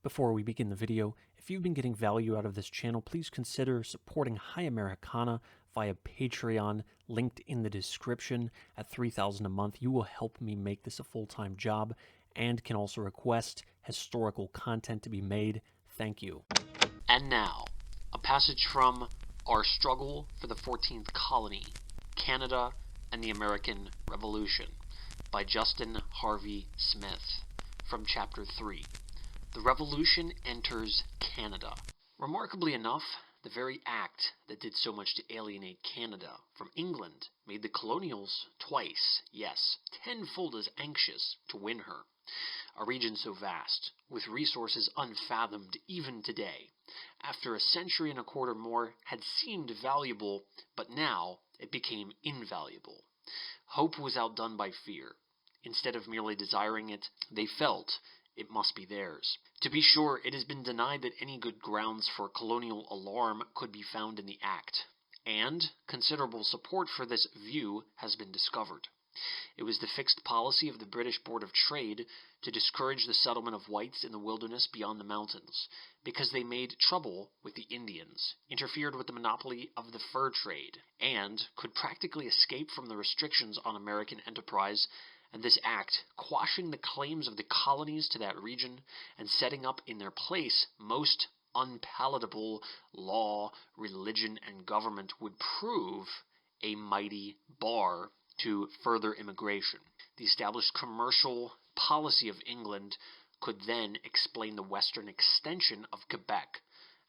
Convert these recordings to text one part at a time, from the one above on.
Before we begin the video, if you've been getting value out of this channel, please consider supporting High Americana via Patreon, linked in the description. At $3,000 a month, you will help me make this a full-time job and can also request historical content to be made. Thank you. And now, a passage from Our Struggle for the 14th Colony, Canada and the American Revolution by Justin Harvey Smith, from Chapter 3. The Revolution Enters Canada. Remarkably enough, the very act that did so much to alienate Canada from England made the Colonials twice, yes, tenfold as anxious to win her. A region so vast, with resources unfathomed even today, after a century and a quarter more, had seemed valuable, but now it became invaluable. Hope was outdone by fear. Instead of merely desiring it, they felt it must be theirs. To be sure, it has been denied that any good grounds for colonial alarm could be found in the act, and considerable support for this view has been discovered. It was the fixed policy of the British Board of Trade to discourage the settlement of whites in the wilderness beyond the mountains, because they made trouble with the Indians, interfered with the monopoly of the fur trade, and could practically escape from the restrictions on American enterprise, and this act, quashing the claims of the colonies to that region and setting up in their place most unpalatable law, religion, and government, would prove a mighty bar to further immigration. The established commercial policy of England could then explain the western extension of Quebec,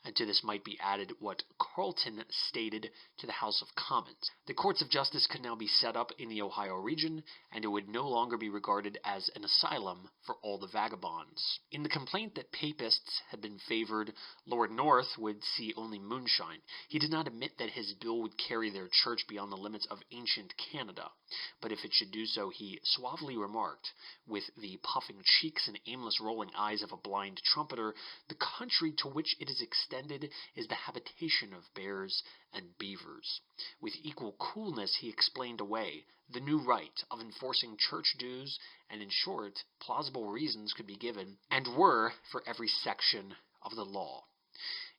and to this might be added what Carleton stated to the House of Commons. The courts of justice could now be set up in the Ohio region, and it would no longer be regarded as an asylum for all the vagabonds. In the complaint that papists had been favored, Lord North would see only moonshine. He did not admit that his bill would carry their church beyond the limits of ancient Canada, but if it should do so, he suavely remarked, with the puffing cheeks and aimless rolling eyes of a blind trumpeter, the country to which it is extended is the habitation of bears and beavers. With equal coolness he explained away the new right of enforcing church dues, and in short, plausible reasons could be given, and were, for every section of the law.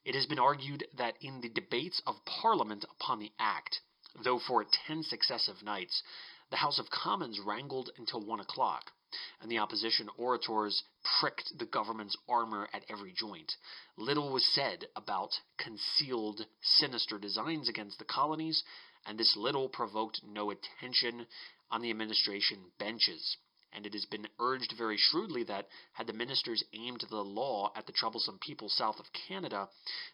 It has been argued that in the debates of Parliament upon the Act, though for 10 successive nights, the House of Commons wrangled until 1 o'clock, and the opposition orators pricked the government's armor at every joint, little was said about concealed, sinister designs against the colonies, and this little provoked no attention on the administration benches. And it has been urged very shrewdly that, had the ministers aimed the law at the troublesome people south of Canada,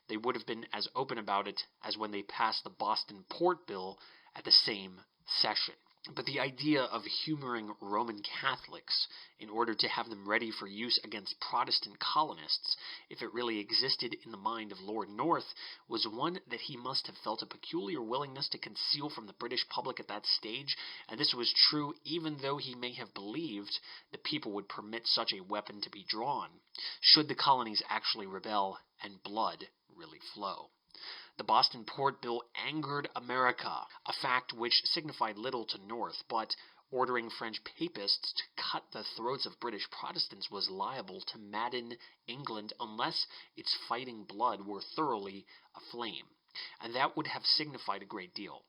they would have been as open about it as when they passed the Boston Port Bill at the same session. But the idea of humoring Roman Catholics in order to have them ready for use against Protestant colonists, if it really existed in the mind of Lord North, was one that he must have felt a peculiar willingness to conceal from the British public at that stage, and this was true even though he may have believed the people would permit such a weapon to be drawn, should the colonies actually rebel and blood really flow. The Boston Port Bill angered America, a fact which signified little to North, but ordering French papists to cut the throats of British Protestants was liable to madden England unless its fighting blood were thoroughly aflame, and that would have signified a great deal.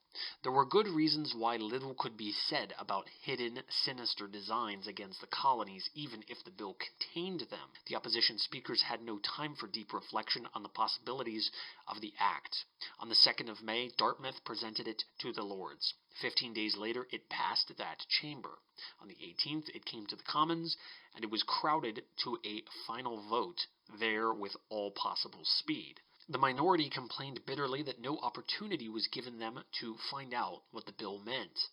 There were good reasons why little could be said about hidden, sinister designs against the colonies, even if the bill contained them. The opposition speakers had no time for deep reflection on the possibilities of the act. On the 2nd of May, Dartmouth presented it to the Lords. 15 days later, it passed that chamber. On the 18th, it came to the Commons, and it was crowded to a final vote there with all possible speed. The minority complained bitterly that no opportunity was given them to find out what the bill meant.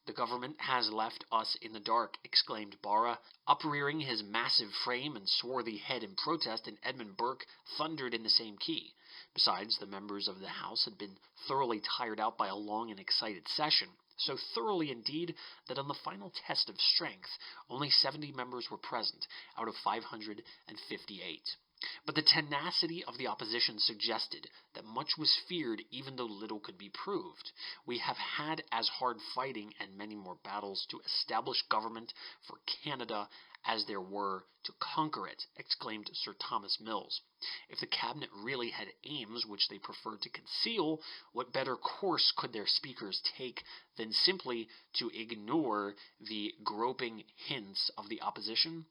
"The government has left us in the dark," exclaimed Barra, uprearing his massive frame and swarthy head in protest, and Edmund Burke thundered in the same key. Besides, the members of the House had been thoroughly tired out by a long and excited session, so thoroughly indeed that on the final test of strength only 70 members were present out of 558. But the tenacity of the opposition suggested that much was feared even though little could be proved. We have had as hard fighting and many more battles to establish government for Canada as there were to conquer it, exclaimed Sir Thomas Mills. If the cabinet really had aims which they preferred to conceal, what better course could their speakers take than simply to ignore the groping hints of the opposition?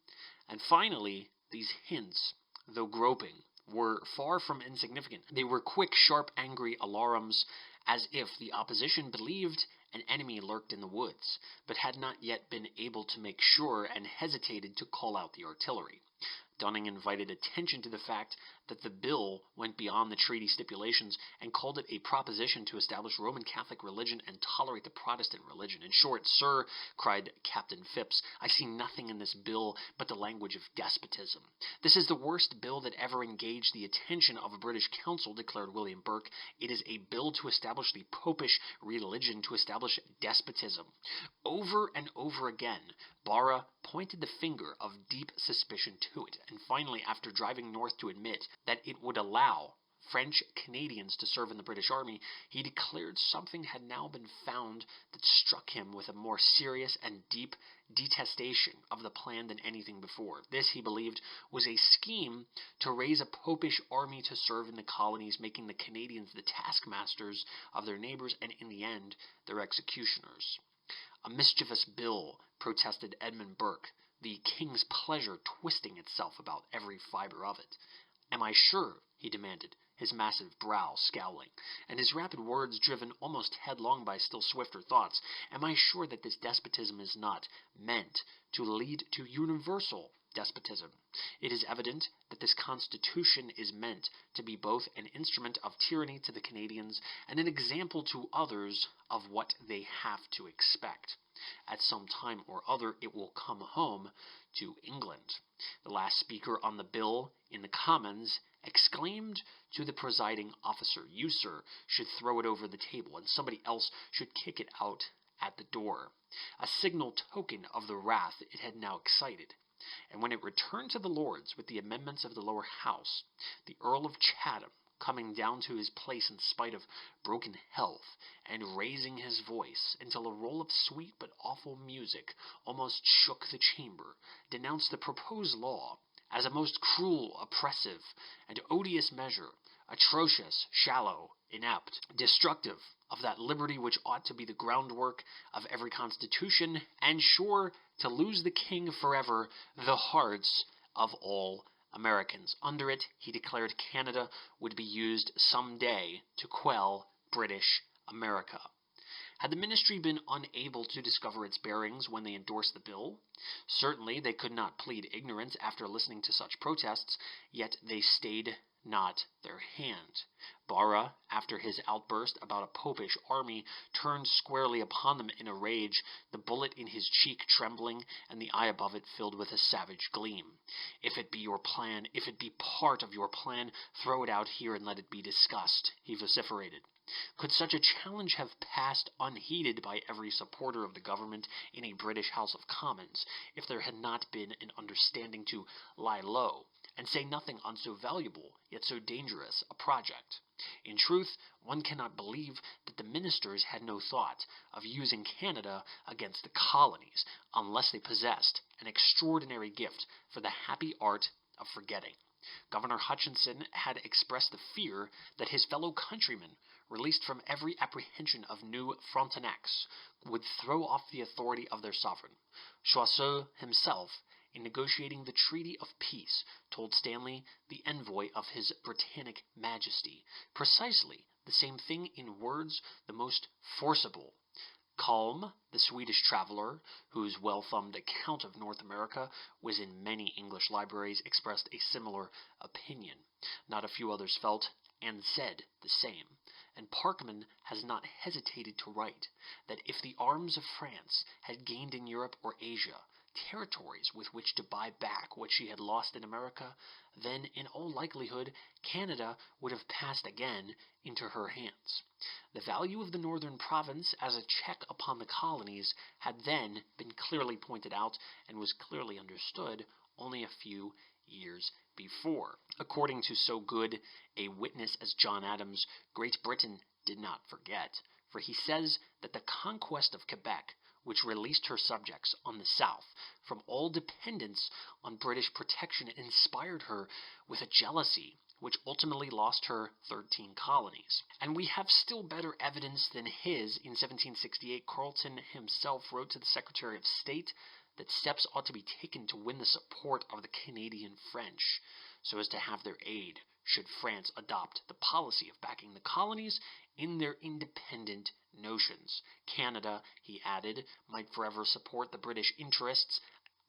And finally, these hints, though groping, were far from insignificant. They were quick, sharp, angry alarums, as if the opposition believed an enemy lurked in the woods, but had not yet been able to make sure and hesitated to call out the artillery. Dunning invited attention to the fact that the bill went beyond the treaty stipulations and called it a proposition to establish Roman Catholic religion and tolerate the Protestant religion. In short, sir, cried Captain Phipps, I see nothing in this bill but the language of despotism. This is the worst bill that ever engaged the attention of a British council, declared William Burke. It is a bill to establish the popish religion, to establish despotism. Over and over again, Barra pointed the finger of deep suspicion to it, and finally, after driving north to admit that it would allow French Canadians to serve in the British Army, he declared something had now been found that struck him with a more serious and deep detestation of the plan than anything before. This, he believed, was a scheme to raise a popish army to serve in the colonies, making the Canadians the taskmasters of their neighbors and, in the end, their executioners. A mischievous bill, protested Edmund Burke, the king's pleasure twisting itself about every fibre of it. Am I sure, he demanded, his massive brow scowling, and his rapid words driven almost headlong by still swifter thoughts, am I sure that this despotism is not meant to lead to universal despotism? It is evident that this constitution is meant to be both an instrument of tyranny to the Canadians and an example to others of what they have to expect. At some time or other it will come home to England. The last speaker on the bill in the Commons exclaimed to the presiding officer, You, sir, should throw it over the table, and somebody else should kick it out at the door, a signal token of the wrath it had now excited. And when it returned to the Lords with the amendments of the lower house, the Earl of Chatham, coming down to his place in spite of broken health, and raising his voice until a roll of sweet but awful music almost shook the chamber, denounced the proposed law as a most cruel, oppressive, and odious measure, atrocious, shallow, inept, destructive of that liberty which ought to be the groundwork of every constitution, and sure to lose the king forever the hearts of all Americans. Under it, he declared Canada would be used some day to quell British America. Had the ministry been unable to discover its bearings when they endorsed the bill? Certainly they could not plead ignorance after listening to such protests, yet they stayed not their hand. Barra, after his outburst about a popish army, turned squarely upon them in a rage, the bullet in his cheek trembling, and the eye above it filled with a savage gleam. If it be your plan, if it be part of your plan, throw it out here and let it be discussed, he vociferated. Could such a challenge have passed unheeded by every supporter of the government in a British House of Commons, if there had not been an understanding to lie low, and say nothing on so valuable, yet so dangerous, a project? In truth, one cannot believe that the ministers had no thought of using Canada against the colonies, unless they possessed an extraordinary gift for the happy art of forgetting. Governor Hutchinson had expressed the fear that his fellow countrymen, released from every apprehension of new Frontenacs, would throw off the authority of their sovereign. Choiseul himself, in negotiating the treaty of peace, told Stanley, the envoy of his Britannic Majesty, precisely the same thing in words the most forcible. Kalm, the Swedish traveler, whose well-thumbed account of North America was in many English libraries, expressed a similar opinion. Not a few others felt and said the same, and Parkman has not hesitated to write that if the arms of France had gained in Europe or Asia territories with which to buy back what she had lost in America, then in all likelihood Canada would have passed again into her hands. The value of the northern province as a check upon the colonies had then been clearly pointed out and was clearly understood only a few years before. According to so good a witness as John Adams, Great Britain did not forget, for he says that the conquest of Quebec, which released her subjects on the south from all dependence on British protection, inspired her with a jealousy which ultimately lost her 13 colonies. And we have still better evidence than his. In 1768, Carleton himself wrote to the Secretary of State that steps ought to be taken to win the support of the Canadian French, so as to have their aid should France adopt the policy of backing the colonies in their independent notions. Canada, he added, might forever support the British interests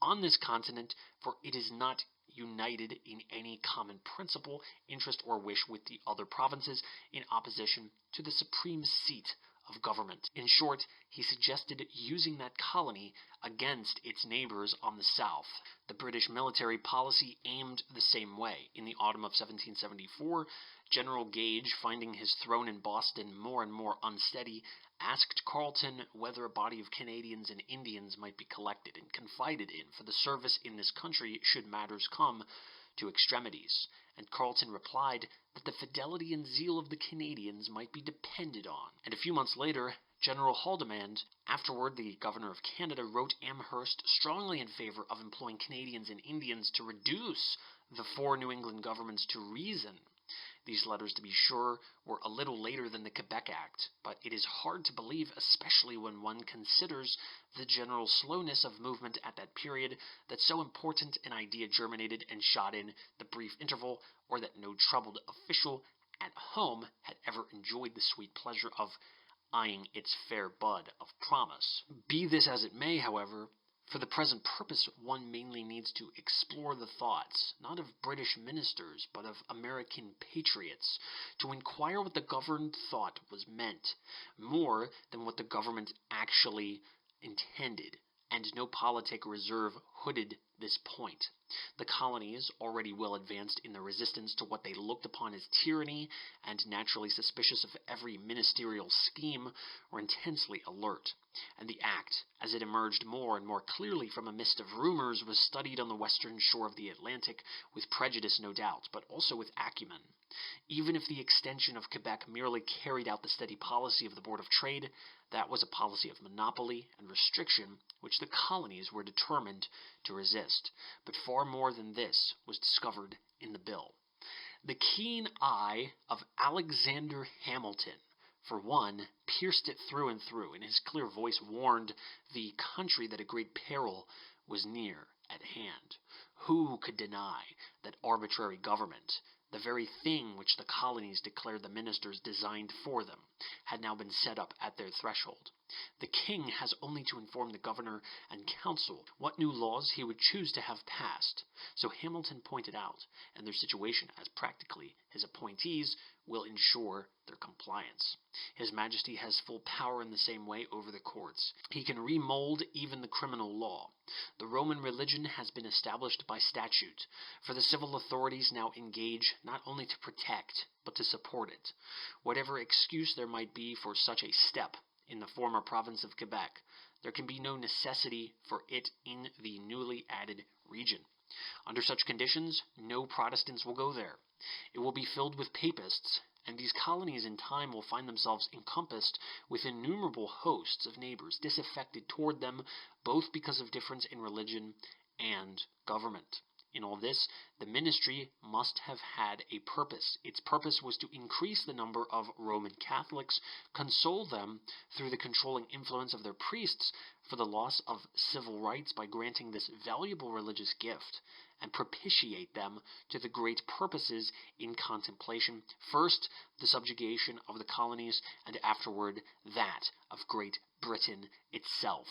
on this continent, for it is not united in any common principle, interest, or wish with the other provinces in opposition to the supreme seat of government. In short, he suggested using that colony against its neighbors on the south. The British military policy aimed the same way. In the autumn of 1774, General Gage, finding his throne in Boston more and more unsteady, asked Carleton whether a body of Canadians and Indians might be collected and confided in for the service in this country should matters come to extremities, and Carleton replied that the fidelity and zeal of the Canadians might be depended on. And a few months later, General Haldimand, afterward the Governor of Canada, wrote Amherst strongly in favor of employing Canadians and Indians to reduce the four New England governments to reason. These letters, to be sure, were a little later than the Quebec Act, but it is hard to believe, especially when one considers the general slowness of movement at that period, that so important an idea germinated and shot in the brief interval, or that no troubled official at home had ever enjoyed the sweet pleasure of eyeing its fair bud of promise. Be this as it may, however, for the present purpose, one mainly needs to explore the thoughts, not of British ministers, but of American patriots, to inquire what the governed thought was meant, more than what the government actually intended, and no politic reserve hooded this point. The colonies, already well advanced in their resistance to what they looked upon as tyranny, and naturally suspicious of every ministerial scheme, were intensely alert, and the act, as it emerged more and more clearly from a mist of rumors, was studied on the western shore of the Atlantic, with prejudice no doubt, but also with acumen. Even if the extension of Quebec merely carried out the steady policy of the Board of Trade, that was a policy of monopoly and restriction which the colonies were determined to resist. But far more than this was discovered in the bill. The keen eye of Alexander Hamilton, for one, pierced it through and through, and his clear voice warned the country that a great peril was near at hand. Who could deny that arbitrary government, the very thing which the colonies declared the ministers designed for them, had now been set up at their threshold? The king has only to inform the governor and council what new laws he would choose to have passed. So Hamilton pointed out, and their situation as practically his appointees will ensure their compliance. His Majesty has full power in the same way over the courts. He can remold even the criminal law. The Roman religion has been established by statute, for the civil authorities now engage not only to protect, but to support it. Whatever excuse there might be for such a step in the former province of Quebec, there can be no necessity for it in the newly added region. Under such conditions, no Protestants will go there. It will be filled with papists, and these colonies in time will find themselves encompassed with innumerable hosts of neighbors disaffected toward them, both because of difference in religion and government. In all this, the ministry must have had a purpose. Its purpose was to increase the number of Roman Catholics, console them through the controlling influence of their priests for the loss of civil rights by granting this valuable religious gift, and propitiate them to the great purposes in contemplation, first the subjugation of the colonies, and afterward that of Great Britain itself.